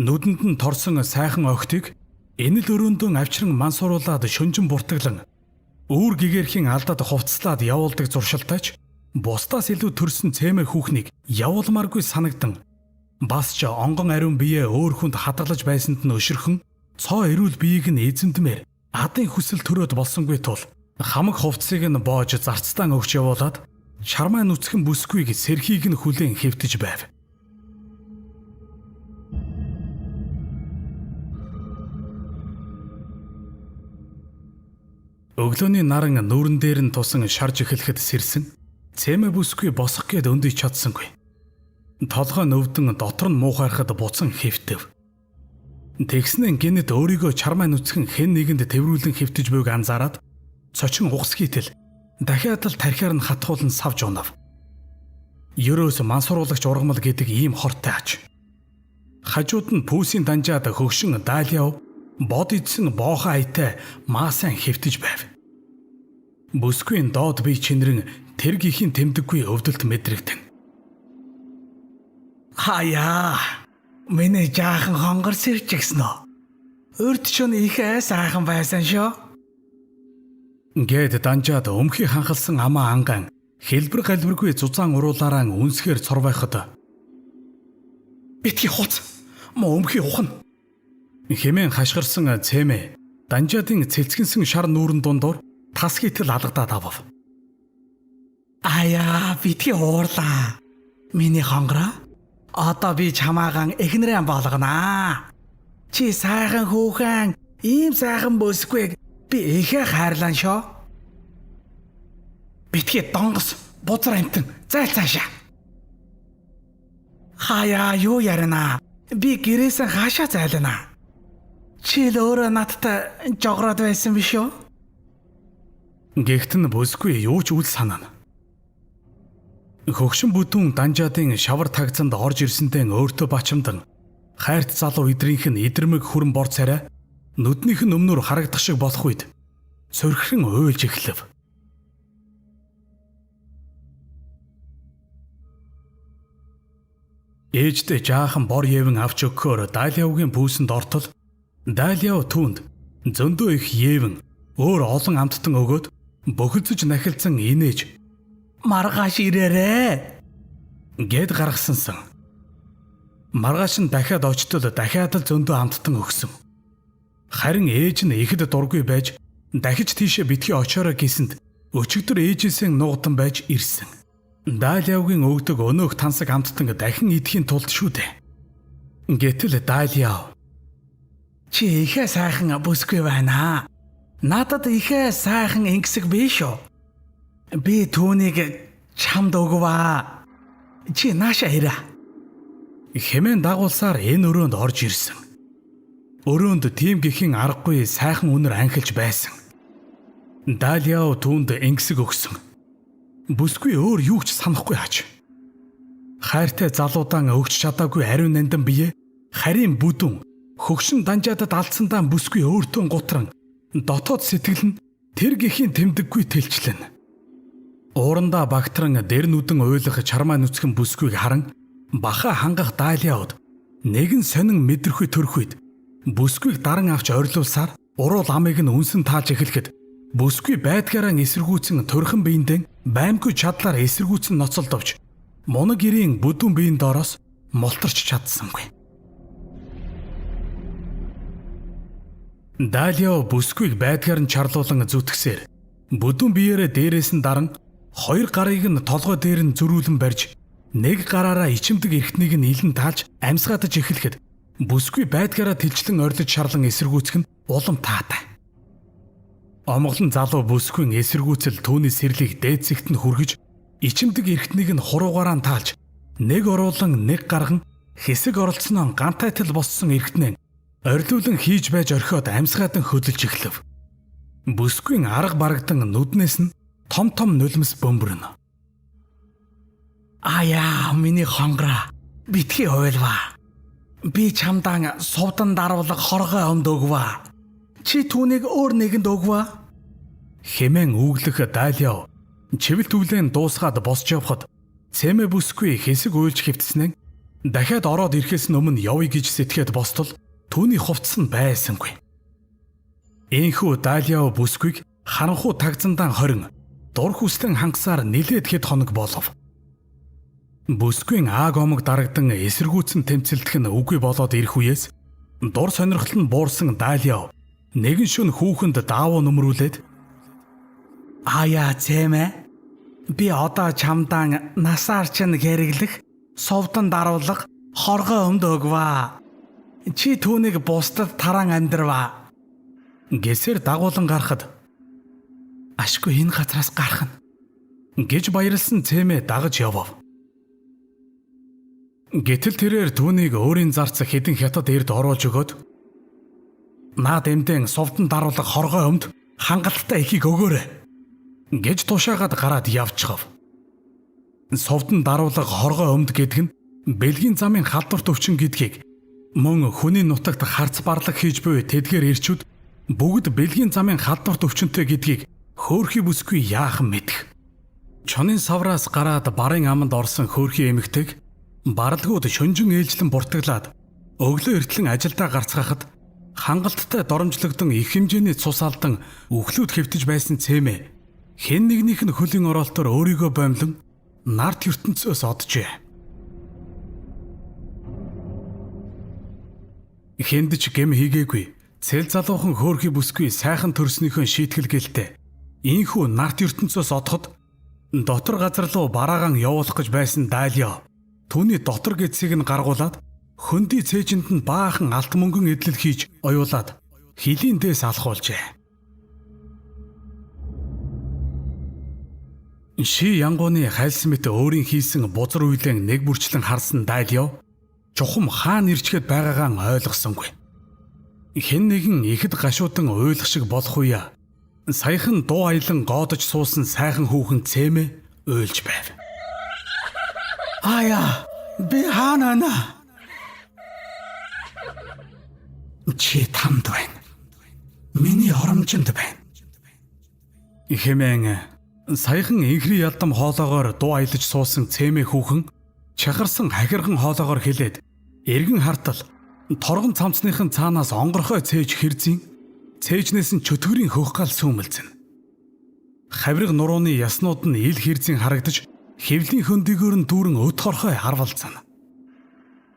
Нүдэнд нь торсон сайхан охтыг энэл өрөөндөө авчран мансууруулад шөнжин буртаглан үүр гэгэрхийн алдад хувцлаад явуулдаг зуршилтайч бусдаас илүү төрсөн цэмэр хүүхнийг явуулмааргүй санагдан бас ч онгон ариун биеэ өөр хүнд хадгалж байсанд нь өшөрхөн цоо эрүүл биеийг нь эзэмдмээр адын хүсэл төрөөд болсонгүй тул хамаг хувцсыг нь боож зарцтаан өгч явуулаад чармаа нүцгэн бүсгүйг сэрхийг нь хүлээн хэвтэж байв. Өглөөний наран нүүрэн дээр нь тусан шарж эхлэхэд сэрсэн цэмэ бүсгүй босох гээд өндөж чадсангүй. Толгой нөвдөн дотор нь муухайрахад буцан хэвтэв. Тэгснэн гинэд өөрийгөө чармаа нүцгэн хэн нэгэнд тэврүүлэн хэвтэж буйг анзаараад цочин угсгийтэл дахиад л тархиар нь хатгуулан савж унав. Ерөөс мансууруулагч ургамал гэдэг ийм хортой ач. Хажууд нь пүүсийн Данжаад хөгшин Далиа бод идсэн боохоо айтай маасан хэвтэж байв. Бүсгүйн доод бие чинрэн тэр гихийн тэмдэггүй өвдөлт мэдрэгдэн. Хаяа, миний жаахан хонгор сэрчгсэн үү? Өрд чон ихээ сайхан байсан шүү. Гэд Данжаад өмхий ханхалсан амаа анган хэлбэр галбиргүй зузаан уруулаараа үнсгээр цорвайхад битгий хуц мо өмхий ухна хэмээн хашгирсан цэмэ Данжаадын цэлцгэнсэн шар нүүрэн дундуур тас хийтэл алгадаад авав. Аяа битгий уурлаа. Миний хонгороо одоо би чамаагаан эхнэрэн болгонаа. Чи сайхан хүүхэн ийм сайхан бүсгүйг би ихэ хайрлаа шоо. Битгий донгос бузар амтан зайл цаашаа. Хаяа юу ярина? Би гэрээсээ хаашаа зайлана. Чи л өөрөө надтай жогроод байсан биш үү? Гэхдээ бүсгүй юу ч үл санаана. Хөгшин бүдүүн Данжаадын шавар тагцанд орж ирсэндээ өөртөө бачамдан хайрт залуу идрийнх нь идэрмэг хүрэн бор царай нүднийх нь өмнөр харагдах шиг болох үед сөрхрөн уйлж эхлэв. Ээждээ жаахан бор явэн авч өгөхөөр Далиаугийн пүүсэнд ортол Далиау түүнд зөндөө их явэн өөр олон амттан өгөөд бөхөлзөж нахилцсан инээж маргааш ирээрээ гэд гаргасансан. Маргааш нь дахиад очтол дахиад л зөндөө амттан өгсөн. Харин ээж нь ихэд дургүй байж дахиж тийшээ битгий очоорой гэсэнд өчигдөр ээжээсээ нуугдан байж ирсэн. Далиаугийн өгдөг өнөөх тансаг амттан дахин идэхийн тулд шүү дээ. Гэтэл Далиау чи ихэ сайхан бүсгүй байна. Надад ихэ сайхан ингэсэг биш үү? Би түүнийг чамд өгваа. Чи нааша ирээ. Хэмээн дагуулсаар энэ өрөөнд орж ирсэн. Өрөөнд тийм гэхийн аргагүй сайхан үнэр анхилж байсан. Далиау түүнд ингэсэг өгсөн. Бүсгүй өөр юу ч санахгүй хач. Хайртай залуудаан өгч чадаагүй ариун нандин бие харийн бүдүүн хөгшин Данжаадад алдсандаа бүсгүй өөртөө гутран Дотоод сэтгэл нь тэр гэхийн тэмдэггүй тэлчлэн. Уурандаа багтран дээр нүдэн уйлах чармаа нүцгэн бүсгүйг харан баха хангах Далиауд нэгэн сонин мэдрэхүй төрхүйд бүсгүйг даран авч орилуулсаар уруул амыг нь үнсэн тааж эхлэхэд бүсгүй байдгаараа эсэргүүцэн төрхөн биендээ баймгүй чадлаар эсэргүүцэн ноцолдовч мунаг гэрийн бүдүүн биеийн доороос мултарч чадсангүй. Далио бүсгүйг байдгаар нь чарлуулан зүтгэсээр бүдүүн биеэрээ дээрээс нь даран хоёр гарыг нь толгой дээр нь зөрүүлэн барьж нэг гараараа ичимдэг эрхтнийг нь илэн тааж амьсгаадаж эхлэхэд бүсгүй байдгаараа тэлчлэн орилж шарлан эсэргүүцэх нь улам таатай. Омголон залуу бүсгүйн эсэргүүцэл түүний сэрлийг дээд зэгт нь хүргэж ичимдэг эрхтнийг нь хуруугаараа таалж нэг оруулан нэг гарган хэсэг оролцсноо гантайтал боссон эрхтнээ орилуулан хийж байж орхиод амьсгаадан хөдөлж эхлэв. Бүсгүйн арга барагдан нүднээс нь том том нулимс бөмбөрнө. Аяа миний хонгороо битгий ойлваа. Би чамдан сувдан даруулах хоргой өмд өгваа. Чи түүнийг өөр нэгэнд өгваа. Хэмээн үүглэх Далио чивэл түлэн дуусгаад босч явхад цэмэ бүсгүй хэсэг уйлж хэвтснээ дахиад ороод ирэхээс өмнө явъя гэж сэтгэхэд бостол түүний хувцас нь байсангүй. Энхүү Далио бүсгүйг харанхуу тагзандан хорин дур хүслэн хангасаар нилээд хэд хоног болов. Бүсгүйн ааг омог дарагдан эсэргүүцэн тэмцэлдэх нь үгүй болоод ирэх үеэс дур сонирхол нь буурсан Далио нэгэн шөнө хүүхэнд даавуу нөмрүүлээд "Аяа цэмэ, би одоо чамдан насаар чинь хэрэглэх, совдон даруулах хоргой өмд өгваа. Чи түүнийг бусдад таран амьдрваа" гэсээр дагуулan гарахад "Ашгүй энэ газраас гарах нь" гэж баярлсан цэмэ дагаж явав. Гэтэл тэрээр түүнийг өөрийн зарц хэдэн хятад эрд оруулж өгөөд "Наад эмдэн совдон даруулах хоргой өмд хангалттай ихийг өгөөрэй" гэж тушаагаад гараад явчихав. Совдон даруулах хоргой өмд гэдэг нь бэлгийн замын халдварт өвчин гэдгийг мөн хүний нутагт харц барлаг хийж буй тэдгээр ирчүүд бүгд бэлгийн замын халдварт өвчнөтэй гэдгийг хөөрхий бүсгүй яахан мэдэх. Чонын савраас гараад барын аманд орсон хөөрхий эмэгтэйг баралгууд шөнжин ээлжлэн буртаглаад өглөө эртлэн ажилдаа гарцгаахад хангалттай доромжлогдсон их хэмжээний цус алдан үхлүүд хэвтэж байсан цэмэ хэн нэгнийх нь хөлийн оролтоор өөрийгөө боомлон нарт ертөнцөөс оджээ. Хэнд ч гэм хийгээгүй цэл залуухан хөөрхий бүсгүй сайхан төрснийхөө шийтгэлгэлтэй ийхүү нарт ертөнцөөс одоход дотор газар руу бараагаан явуулах гэж байсан Далио түүний дотор гэцгийг нь гаргуулад хөндөй цээжинд нь баахан алт мөнгөн эдлэл хийж оюулаад хилийн дээс алхуулжээ. Ши янгууны хайлсан мэт өөрийн хийсэн бузар үйлэн нэг бүрчлэн харсан Далио чухам хаана ирчгээд байгаагаа ойлгосонгүй. Хэн нэгэн ихэд гашуудан уйлах шиг болох үе саяхан дуу аялан гоодож суусан сайхан хүүхэн цэмэ уйлж байв. "Аяа, би хаана нэ? Чи тамд байна. Миний хоромжинд байна" хэмээн саяхан инхри ялдам хоолоогоор дуу аялаж суусан цэмэ хүүхэн чахарсан хахирхан хоолоогоор хэлээд эргэн хартал торгон цамцныхын цаанаас онгорхой цээж хэрзийн цээжнээс нь чөтгөрийн хөх гал сүүмэлзэн. Хавирга нурууны яснууд нь ил хэрзийн харагдаж хэвлийн хөндөөгөр нь дүүрэн өт хорхой харвалцана.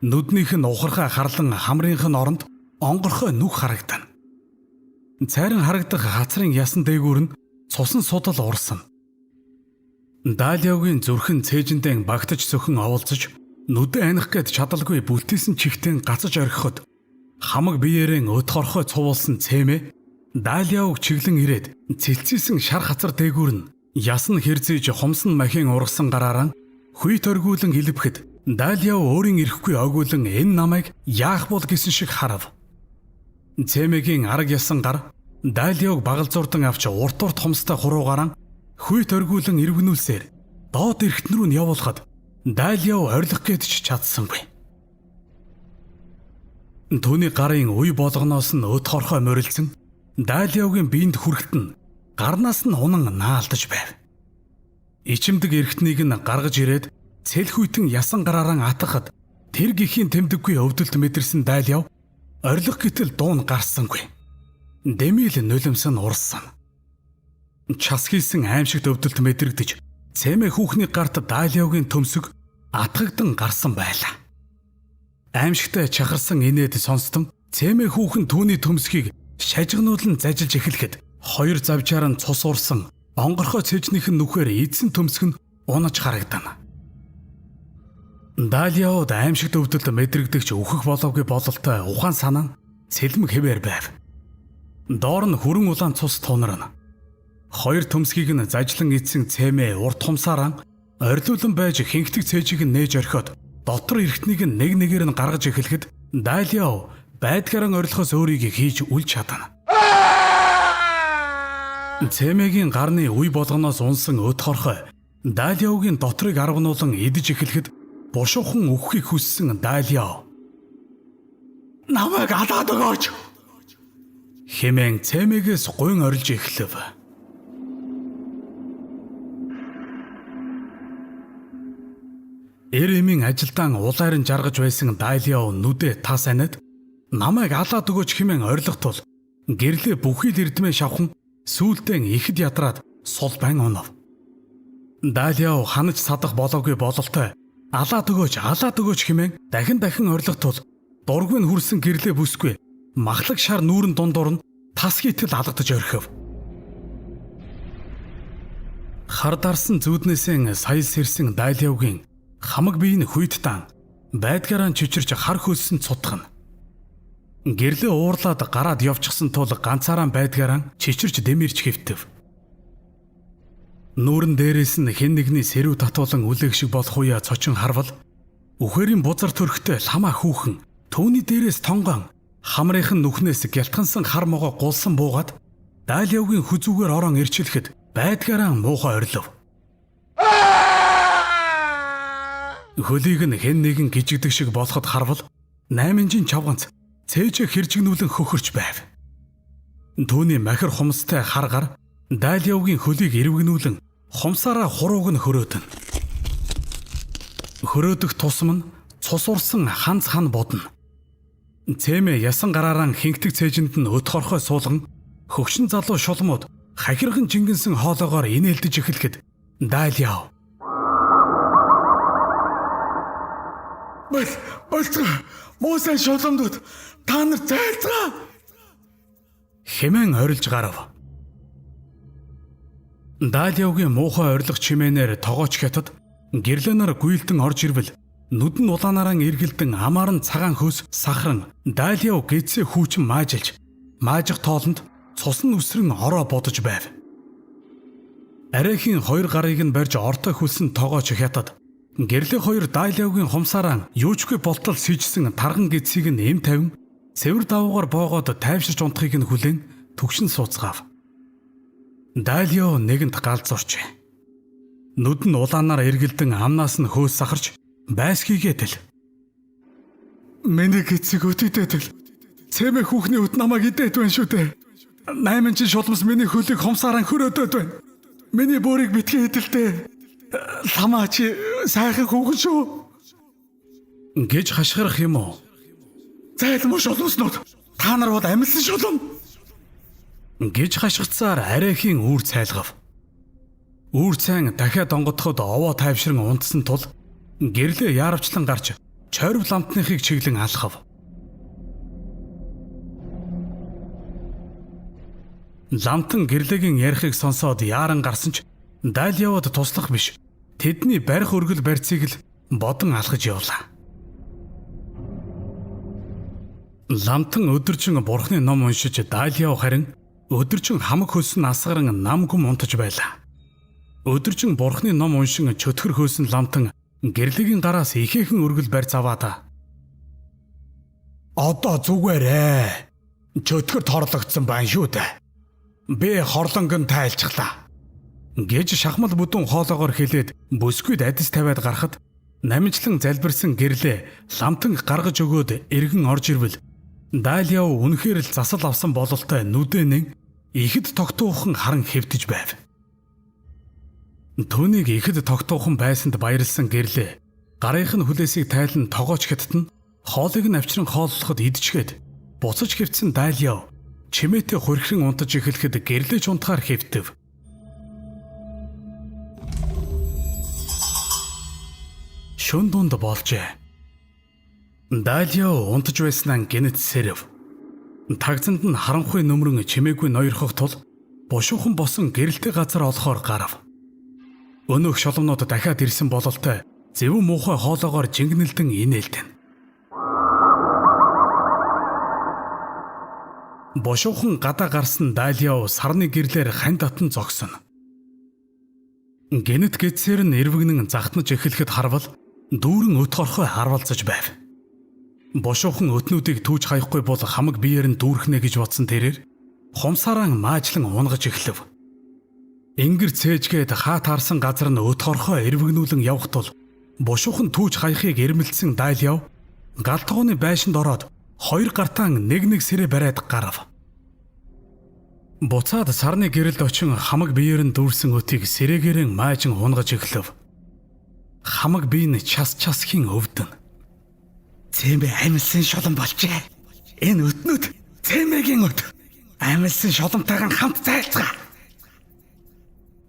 Нүднийх нь ухархай харлан хамрынх нь оронд онгорхой нүх харагдана. Цайран харагдах хацрын ясан дээгүүр нь цусан судал урсан. Далиогийн зүрхэн цээжиндээ багтаж сөхөн оволцож нүдэ аних гээд чадалгүй бүлтээсэн чихтэн гацаж орхиход хамаг биеэрээ өт хорхой цувуулсан цэмэ Далиог чиглэн ирээд цэлцэлсэн шар хацар дээгүүр нь ясан хэрзэж хумсан махин ургасан гараараа хүй торгуулан илбэхэд Далио өөрийн ирэхгүй огуулан энэ намайг яах бол гэсэн шиг харав. Цэмэгийн арга ясан гар Далиог багалзуурдан авч урт хумстай хуруугаараа хүй торгуулан ирвэнүүлсээр доод эргэтэн рүү нь явуулахад Далио орилох гээд ч чадсангүй. Түүний гарын үе болгоноос нь өт хорхой морилсан Далиагийн биед хүрэхэд нь гарнаас нь унан наалдаж байв. Ичимдэг эргэтнийг нь гаргаж ирээд цэлхүйтэн ясан гараараа атгахад тэр гихийн тэмдэггүй өвдөлт мэдэрсэн Далиав орилго гэтэл дуун гарсангүй. Дэмил нулимсан урсан. Час хийсэн аимшигт өвдөлт мэдрэгдэж Цэмэ хүүхний гарт Далиагийн төмсөг атгагдан гарсан байлаа. Аимшигтай чахарсан инээд сонстон Цэмэ хүүхэн түүний төмсгийг шажигнуулан зажилж эхлэхэд хоёр завжаар нь цус уурсан онгорхой цэжнийхэн нүхээр эзэн төмсг нь унаж харагдана. Далиауд аимшигт өвдөлт мэдрэгдэгч үхэх болоогүй бололтой ухаан санаа нь сэлмэг хэвээр байв. Доор нь хүрэн улаан цус тунарна. Хоёр төмсгийг нь зажлан эцсэн Цэмэ урт хумсаараа орилуулан байж хинхтэг цээжийг нь нээж орхиод дотор эргэтнийг нь нэг нэгээр нь гаргаж эхлэхэд Далиав байдгаараа орилохоос өөрийг хийж үл чадна. Цэмэгийн гарны үе болгоноос унсан өд хорхой Далиагийн дотрыг аргнуулан идэж эхлэхэд бушуухан үххийг хүссэн Далиав "Намайг алаад өгөөч" хэмээн Цэмэгээс гуйн орилж эхлэв. Эремийн ажилдаан улайран жаргаж байсан Далиав нүдэ тас анаад "Намайг алаад өгөөч" хэмээн орилох тул гэрлээ бүхий л эрдмээ шавхан сүүлдээ ихэд ядраад сул байн унав. Далиав ханаж садах болоогүй бололтой алаад өгөөч хэмээн дахин орилох тул дургүй нь хүрсэн гэрлээ бүсгүй махлаг шар нүүрэн дундуур нь тас хийтэл алгадаж орхив. Хар дарсан зүуднээсээ саял сэрсэн Далиавгийн хамаг бие нь хүйтдaan байдгаараа чичирч хар хөлсөн цутгана. Гэрлээ уурлаад гараад явчихсан тул ганцаараа байдгаараа чичирч дэмэрч хэвтэв. Нүүрэн дээрээс нь хэн нэгний сэрүү татуулан үлээх шиг болох уяа цочин харвал үхэрийн бузар төрхтэй ламаа хүүхэн түүний дээрээс тонгон хамрынхан нүхнээс гялтгансан хар могоо гулсан буугаад Далиагийн хүзүүгээр орон ирчилэхэд байдгаараа муухай орилов. Хөлийг нь хэн нэгэн гжигдэг шиг болоход харвал 8-жин чавганц цээжээ хэржигнүүлэн хөхөрч байв. Түүний махир хумстай харгаар Далиагийн хөлийг эрвгнүүлэн хумсаараа хурууг нь хөрөөдөн. Хөрөөдөх тусам нь цус урсан ханц хан бодно. Цэмэ ясан гараараа хинхтэг цээжинд нь өд хорхой суулган хөгшин залуу шулмууд хахирхан жингэнсэн хоолоогоор инээлдэж эхлэхэд Далиав "Болцгоо муусан шулмдууд та нар зайлцгаа" хэмээн орилж гарав. Далиагийн муухай орилох чимээнээр тогооч хятад гэрлэнаар гүйлдэн орж ирвэл нүд нь улаанаараа эргэлдэн амаар нь цагаан хөөс сахаран Далиав гэцээ хүүчин маажilж маажих тоолонд цус нь үсрэн ороо бодож байв. Арайхийн хоёр гарыг нь барьж ортой хөлсөн тогооч хятад гэрлээ хоёр Далиавгийн хумсаараа юучгүй болтол сижсэн тарган гэцийг нь эм тавин цэвэр давуугаар боогоод тайвширч унтахыг нь хүлээн түгшин сууцгаав. Далиав нэгэнт галзуурч. Нүд нь улаанаар эргэлдэн амнаас нь хөөс сахарч байсгийгээтэл "Миний гэцэг өдөөдөл Цэмэ хүүхний өд намайг идээд байна шүү дээ. 8-жин шулмас миний хөлийг хумсаараа хөрөөдөд байна. Миний бөөрийг битгий идэлдээ. Ламаа чи сайхан хүүхэн шүү" гэж хашгирах юм уу? "Зайлмуу шулмаснууд та нар бол амьсан шулам" гэж хашгицаар арайхийн үүр цайлгав. Үүр цайн дахиад онгодоход овоо тайвшран унтсан тул гэрлээ яарвчлан гарч чойров ламтныхыг чиглэн алхав. Ламтан гэрлэгийн ярихыг сонсоод яаран гарсан ч Далиавд туслах биш тэдний барих өргөл барьцыг л бодон алхаж явлаа. Ламтан өдөржин бурхны ном уншиж Далиав харин өдөржин хамаг хөлсөн асгаран нам гүм унтаж байлаа. Өдөржин бурхны ном уншин чөтгөр хөөсөн ламтан гэрлэгийн гараас ихээхэн өргөл барьц аваад "Одоо зүгээрээ. Чөтгөр торлогдсон байна шүү дээ. Би хорлонгон тайлчглаа" гэж шахмал бүдүүн хоолоогоор хэлээд бүсгүйд адис тавиад гарахад намжлан залбирсан гэрлээ ламтан гаргаж өгөөд эргэн орж ирвэл Далиав үнэхээр л засал авсан бололтой нүдээ нэг ихэд тогтуухан харан хэвтэж байв. Түүнийг ихэд тогтуухан байсанд баярлсан гэрлээ. Гарынх нь хүлээсийг тайлан тогооч хятад нь хоолыг нь авчран хооллоход идчихээд буцаж хэвтсэн Далиав чимээтэй хурхиран унтаж эхлэхэд гэрлэж унтахаар хэвтэв. Шөнө дунд болжээ. Далиав унтаж байснаа гинэт сэрэв. Тагзанд нь харанхуй нөмрөн чимээгүй ноёрхох тул бушуухан босон гэрэлтэй газар олохоор гарав. Өнөөх шоломнууд дахиад ирсэн бололтой зөвөн муухай хоолоогоор жингнэлдэн инээлтэн. Бушуухан гадаа гарсан Далиав сарны гэрлээр хань татан зогсоно. Гэнэт гэцээр нь эрвэгнэн захтнаж эхлэхэд харвал дүүрэн өт хорхой харвалзаж байв. Бушуухан өтнүүдийг түүж хаяхгүй бол хамаг биеэр нь дүүрхнэ гэж бодсон тэрээр хумсаараа маажлан унгаж эхлэв. Ингэр цээжгээд хаа таарсан газар нь өт хорхой эрвэгнүүлэн явх тул бушуухан түүж хаяхыг эрмэлзсэн Далиав галтгооны байшинд ороод хоёр гартаан нэг сэрэ бариад гарав. Буцаад сарны гэрэлд очин хамаг биеэр нь дүүрсэн өтийг сэрэгээрэн маажин унгаж эхлэв. Хамаг бие нь час хин өвдөн. Цэмбэ амьсан шолон болжээ. Энэ өтнүүд цэмэгийн өт. Амьсан шолонтойгоо хамт зайлцгаа.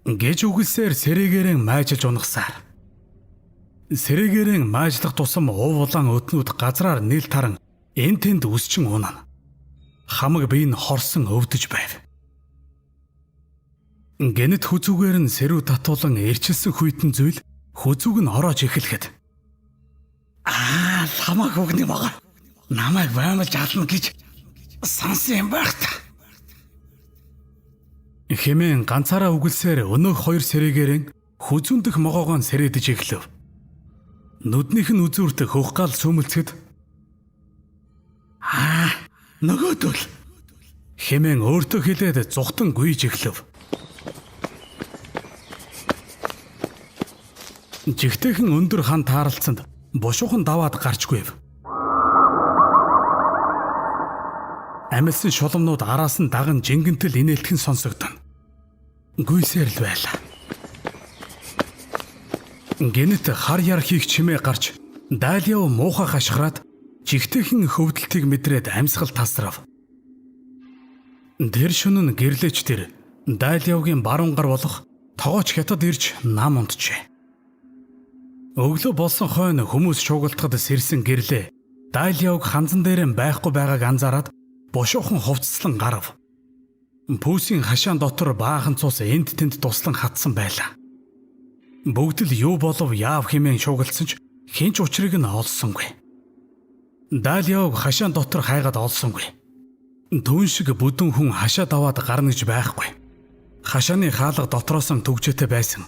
Гэж үгэлсээр сэрэгээрэн маажиж унгасаар. Сэрэгээрэн маажлах тусам ув улаан өтнүүд газраар нийл таран эн тэнд үсчин унана. Хамаг бие нь хорсон өвдөж байв. Гэнэт хүзүүгээр нь сэрүү татуулан эрчилсэн хүйтэн зүйл хүзүүг нь ороож эхлэхэд ламаг өгнө байгаа. Намайг баймалж ална гэж сонсон юм байх та. Хэмээн ганцаараа үгэлсээр өнөөх хоёр сэрэгээрэн хүзүүн дэх могоогоо сэрээдэж эхлэв. Нүднийх нь үзүүрт хөх гал сүмэлцэд нөгөөдөл хэмээн өөртөө хэлээд зүхтан гүйж эхлэв. Жигтэйхэн өндөр хан тааралцсанд бушуухан даваад гарчгүйв. Амьсан шуламнууд араас нь даган жингэнтэл инээлтхэн сонсогдоно. Гүйсээр л байлаа. Гэнэт хар яр хийх чимээ гарч Далиав муухай хашгираад жигтэйхэн хөвдөлтийг мэдрээд амьсгал тасрав. Тэр шөнө нь гэрлээч тэр Далиавгийн баруун гар болох тогооч хятад ирж нам унтжээ. Өглөө болсон хойно хүмүүс шуугалтахад сэрсэн гэрлээ Далиавг ханзан дээр нь байхгүй байгааг анзаараад бушуухан хувцаслан гарав. Пүүсийн хашаан дотор баахан цус энд тэнд туслан хатсан байлаа. Бүгд л юу болов яав хэмээн шуугалтсан ч хинч учрыг нь олсонгүй. Далиавг хашаан дотор хайгаад олсонгүй. Түүн шиг бүдүүн хүн хашаа даваад гарна гэж байхгүй. Хашааны хаалга дотроос нь төгжөөтэй байсан.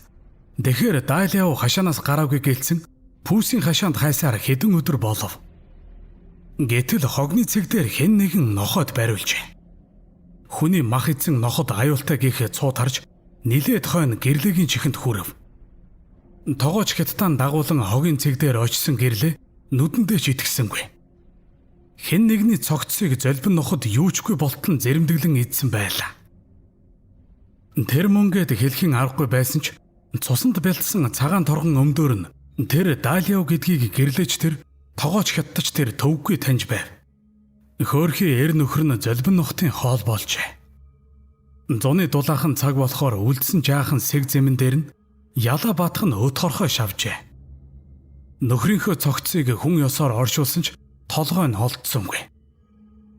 Тэгэхэр Далиав хашаанаас гараагүй гэлцэн пүүсийн хашаанд хайсаар хэдэн өдөр болов. Гэтэл хогны цэг дээр хэн нэгэн нохоод бариулжээ. Хүний мах эзэн ноход аюултай гэхэд цууд харж нилээд хойно гэрлэгийн чихэнд хүрэв. Тогооч хятадан дагуулan хогийн цэг дээр очсон гэрлээ нүдэндээ ч итгэсэнгүй. Хэн нэгний цогцсыг золбин ноход юучгүй болтон зэрэмдэглэн идсэн байлаа. Тэр мөнгөд хэлхийн аргагүй байсан ч цусанд бэлдсэн цагаан торгон өмдөр нь тэр Далиав гэдгийг гэрлэж тэр тогооч хятадч тэр төвгүй таньж байв. Хөөрхий эр нөхөр нь золбин нухтын хоол болжээ. Зуны дулаахан цаг болохоор үлдсэн жаахан сэг зэмэн дээр нь яла батх нь өт хорхой шавжээ. Нөхрийнхөө цогцсыг хүн ёсоор оршуулсан ч толгой нь холдсонгүй.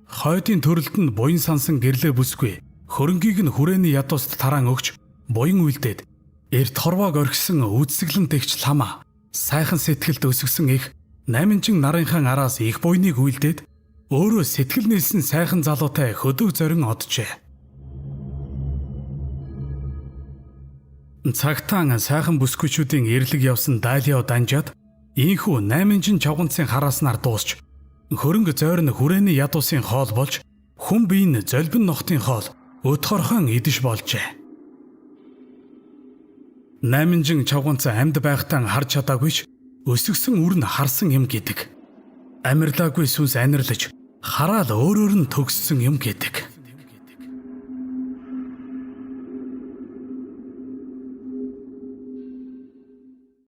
Хойдын төрөлд нь буян сансан гэрлээ бүсгүй хөрөнгийг нь хүрээний ядууст тараан өгч буян үлдээд эрт хорвоог орхисон үдсэглэн тэгч лама сайхан сэтгэлд өсгсөн их 8 нарынхан араас их буйныг үлдээд өөрөө сэтгэл нийлсэн сайхан залуутай хөдөг зорин оджээ. Цагтаан сайхан бүсгүйчүүдийн эрлэг явсан Далиав данжаад ийхүү 8 чавганцын харааснаар дуусч хөрөнгө зойрн хүрээний ядуусын хоол болж хүн бие нь золбин нохтын хоол өт хорхон идэж болжээ. 8 чавганц амьд байхтаа харж чадаагүй ч өсгсөн үр нь харсан юм гэдэг. Амьрлаагүй сүнс анирлаж Хараад өөрөөр нь төгссөн юм гэдэг.